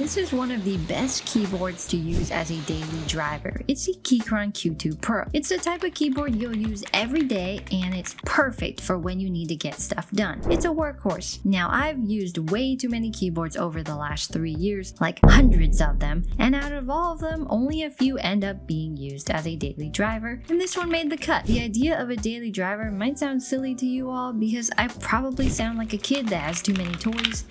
this is one of the best keyboards to use as a daily driver. It's the Keychron Q2 Pro. It's the type of keyboard you'll use every day, and it's perfect for when you need to get stuff done. It's a workhorse. Now, I've used way too many keyboards over the last 3 years, like hundreds of them, and out of all of them, only a few end up being used as a daily driver, and this one made the cut. The idea of a daily driver might sound silly to you all because I probably sound like a kid that has too many toys.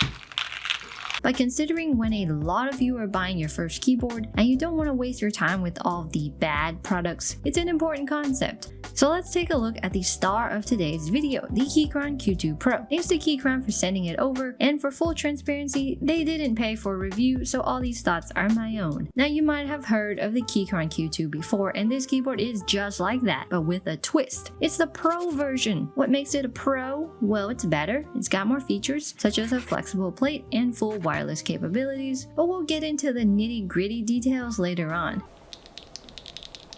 But considering when a lot of you are buying your first keyboard and you don't want to waste your time with all of the bad products, it's an important concept. So let's take a look at the star of today's video, the Keychron Q2 Pro. Thanks to Keychron for sending it over, and for full transparency, they didn't pay for a review, so all these thoughts are my own. Now, you might have heard of the Keychron Q2 before, and this keyboard is just like that, but with a twist. It's the Pro version. What makes it a Pro? Well, it's better. It's got more features, such as a flexible plate and full wireless capabilities, but we'll get into the nitty-gritty details later on.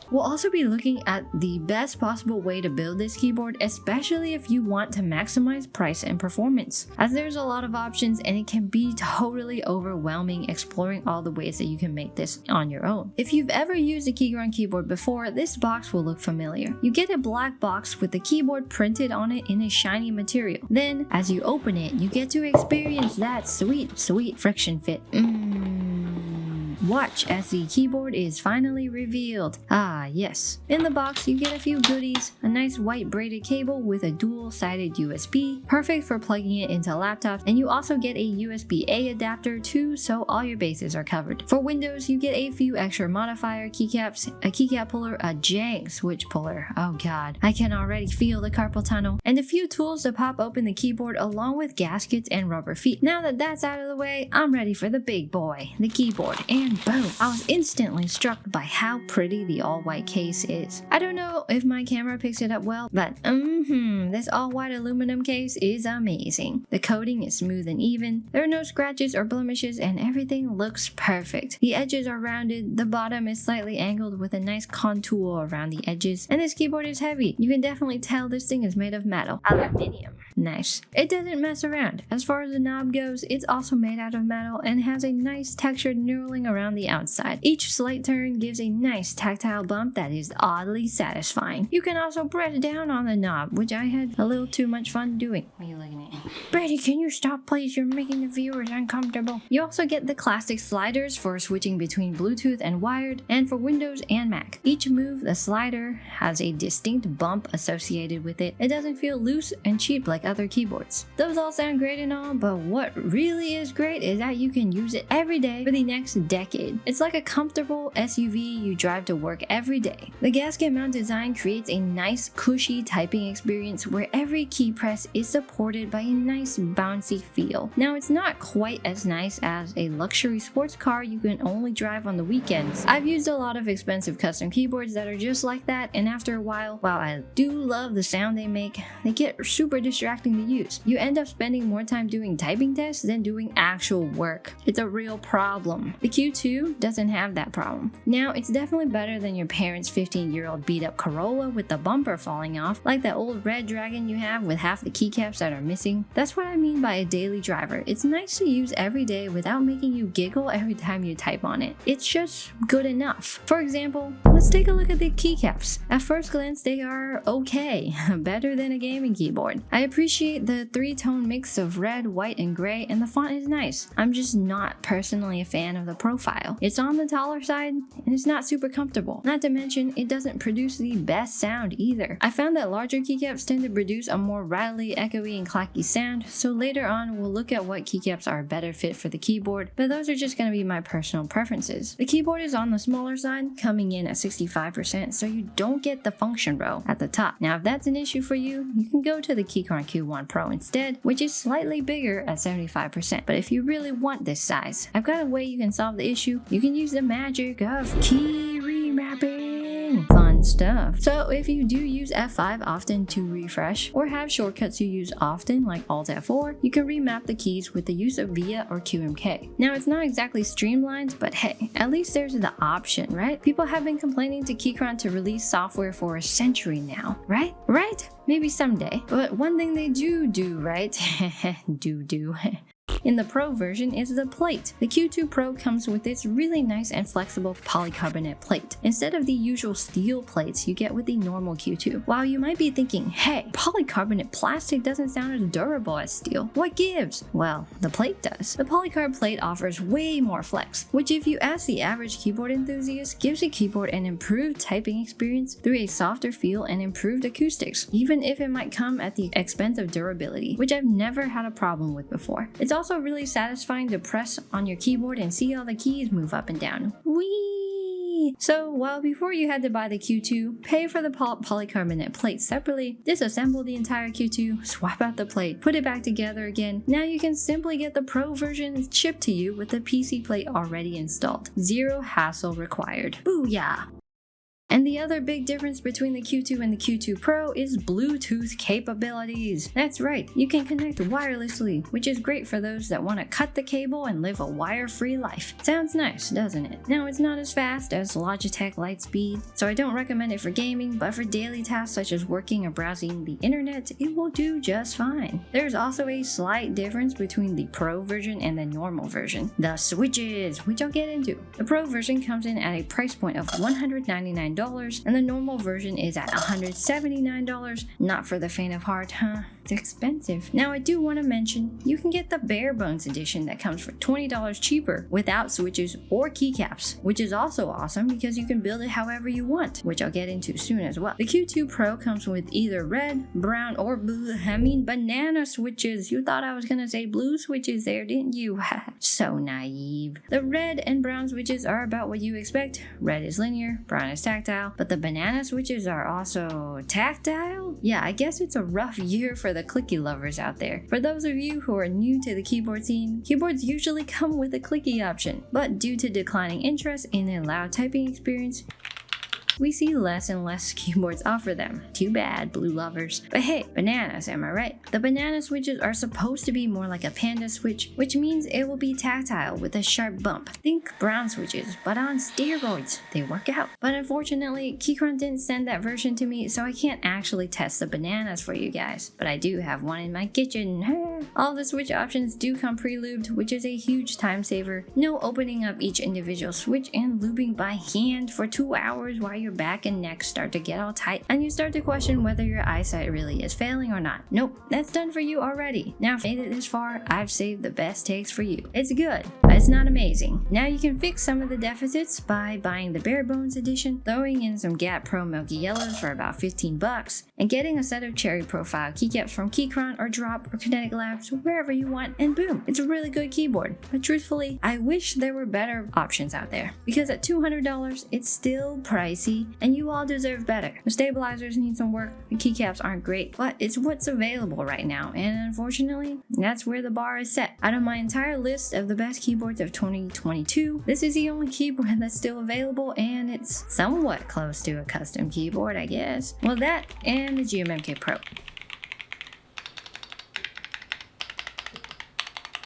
We'll also be looking at the best possible way to build this keyboard, especially if you want to maximize price and performance, as there's a lot of options and it can be totally overwhelming exploring all the ways that you can make this on your own. If you've ever used a Keychron keyboard before, this box will look familiar. You get a black box with the keyboard printed on it in a shiny material. Then, as you open it, you get to experience that sweet, sweet friction fit. Watch as the keyboard is finally revealed. Ah, yes. In the box, you get a few goodies, a nice white braided cable with a dual-sided USB, perfect for plugging it into laptops, and you also get a USB-A adapter too, so all your bases are covered. For Windows, you get a few extra modifier keycaps, a keycap puller, a jank switch puller, oh god, I can already feel the carpal tunnel, and a few tools to pop open the keyboard along with gaskets and rubber feet. Now that that's out of the way, I'm ready for the big boy, the keyboard, and boom! I was instantly struck by how pretty the all-white case is. I don't know if my camera picks it up well, but this all-white aluminum case is amazing. The coating is smooth and even, there are no scratches or blemishes, and everything looks perfect. The edges are rounded, the bottom is slightly angled with a nice contour around the edges, and this keyboard is heavy. You can definitely tell this thing is made of metal. Aluminium. Nice. It doesn't mess around. As far as the knob goes, it's also made out of metal and has a nice textured knurling around the outside. Each slight turn gives a nice tactile bump that is oddly satisfying. You can also press down on the knob, which I had a little too much fun doing. What are you looking at? Brady, can you stop please? You're making the viewers uncomfortable. You also get the classic sliders for switching between Bluetooth and wired, and for Windows and Mac. Each move, the slider has a distinct bump associated with it. It doesn't feel loose and cheap like other keyboards. Those all sound great and all, but what really is great is that you can use it every day for the next decade. It's like a comfortable SUV you drive to work every day. The gasket mount design creates a nice cushy typing experience where every key press is supported by a nice bouncy feel. Now, it's not quite as nice as a luxury sports car you can only drive on the weekends. I've used a lot of expensive custom keyboards that are just like that, and after a while, while I do love the sound they make, they get super distracting to use. You end up spending more time doing typing tests than doing actual work. It's a real problem. The Q2 doesn't have that problem. Now, it's definitely better than your parents' 15-year-old beat-up Corolla with the bumper falling off, like that old red dragon you have with half the keycaps that are missing. That's what I mean by a daily driver. It's nice to use every day without making you giggle every time you type on it. It's just good enough. For example, let's take a look at the keycaps. At first glance, they are okay, better than a gaming keyboard. I appreciate the three-tone mix of red, white, and gray, and the font is nice. I'm just not personally a fan of the profile. It's on the taller side, and it's not super comfortable. Not to mention, it doesn't produce the best sound either. I found that larger keycaps tend to produce a more rattly, echoey, and clacky sound, so later on we'll look at what keycaps are a better fit for the keyboard, but those are just going to be my personal preferences. The keyboard is on the smaller side, coming in at 65%, so you don't get the function row at the top. Now, if that's an issue for you, you can go to the Keychron Q1 Pro instead, which is slightly bigger at 75%. But if you really want this size, I've got a way you can solve the issue. You can use the magic of key remapping. Fun stuff. So if you do use F5 often to refresh, or have shortcuts you use often like Alt F4, you can remap the keys with the use of VIA or QMK. Now, it's not exactly streamlined, but hey, at least there's the option, right? People have been complaining to Keychron to release software for a century now, right? Maybe someday. But one thing they do right, do In the Pro version is the plate. The Q2 Pro comes with this really nice and flexible polycarbonate plate, instead of the usual steel plates you get with the normal Q2. While you might be thinking, hey, polycarbonate plastic doesn't sound as durable as steel, what gives? Well, the plate does. The polycarb plate offers way more flex, which if you ask the average keyboard enthusiast, gives the keyboard an improved typing experience through a softer feel and improved acoustics, even if it might come at the expense of durability, which I've never had a problem with before. It's also really satisfying to press on your keyboard and see all the keys move up and down. Whee! So while before you had to buy the Q2, pay for the polycarbonate plate separately, disassemble the entire Q2, swap out the plate, put it back together again, now you can simply get the Pro version shipped to you with the PC plate already installed. Zero hassle required. Booyah! And the other big difference between the Q2 and the Q2 Pro is Bluetooth capabilities. That's right, you can connect wirelessly, which is great for those that want to cut the cable and live a wire-free life. Sounds nice, doesn't it? Now, it's not as fast as Logitech Lightspeed, so I don't recommend it for gaming, but for daily tasks such as working or browsing the internet, it will do just fine. There's also a slight difference between the Pro version and the normal version. The switches, which I'll get into. The Pro version comes in at a price point of $199, and the normal version is at $179. Not for the faint of heart, huh? It's expensive. Now, I do want to mention, you can get the bare bones edition that comes for $20 cheaper without switches or keycaps, which is also awesome because you can build it however you want, which I'll get into soon as well. The Q2 Pro comes with either red, brown, or banana switches. You thought I was gonna say blue switches there, didn't you? So naive. The red and brown switches are about what you expect. Red is linear, brown is tactile, but the banana switches are also tactile? Yeah, I guess it's a rough year for the clicky lovers out there. For those of you who are new to the keyboard scene, keyboards usually come with a clicky option, but due to declining interest in a loud typing experience, we see less and less keyboards offer them. Too bad, blue lovers. But hey, bananas, am I right? The banana switches are supposed to be more like a panda switch, which means it will be tactile with a sharp bump. Think brown switches, but on steroids. They work out. But unfortunately, Keychron didn't send that version to me, so I can't actually test the bananas for you guys. But I do have one in my kitchen. All the switch options do come pre-lubed, which is a huge time saver. No opening up each individual switch and lubing by hand for 2 hours while your back and neck start to get all tight and you start to question whether your eyesight really is failing or not. Nope, that's done for you already. Now, if you made it this far, I've saved the best takes for you. It's good, but it's not amazing. Now you can fix some of the deficits by buying the bare bones edition, throwing in some Gap Pro Milky Yellows for about 15 bucks, and getting a set of cherry profile keycaps from Keychron or Drop or Kinetic Labs, wherever you want, and boom, it's a really good keyboard. But truthfully, I wish there were better options out there, because at $200, it's still pricey, and you all deserve better. The stabilizers need some work, the keycaps aren't great, but it's what's available right now, and unfortunately, that's where the bar is set. Out of my entire list of the best keyboards of 2022, this is the only keyboard that's still available, and it's somewhat close to a custom keyboard, I guess. Well, that and the GMMK Pro.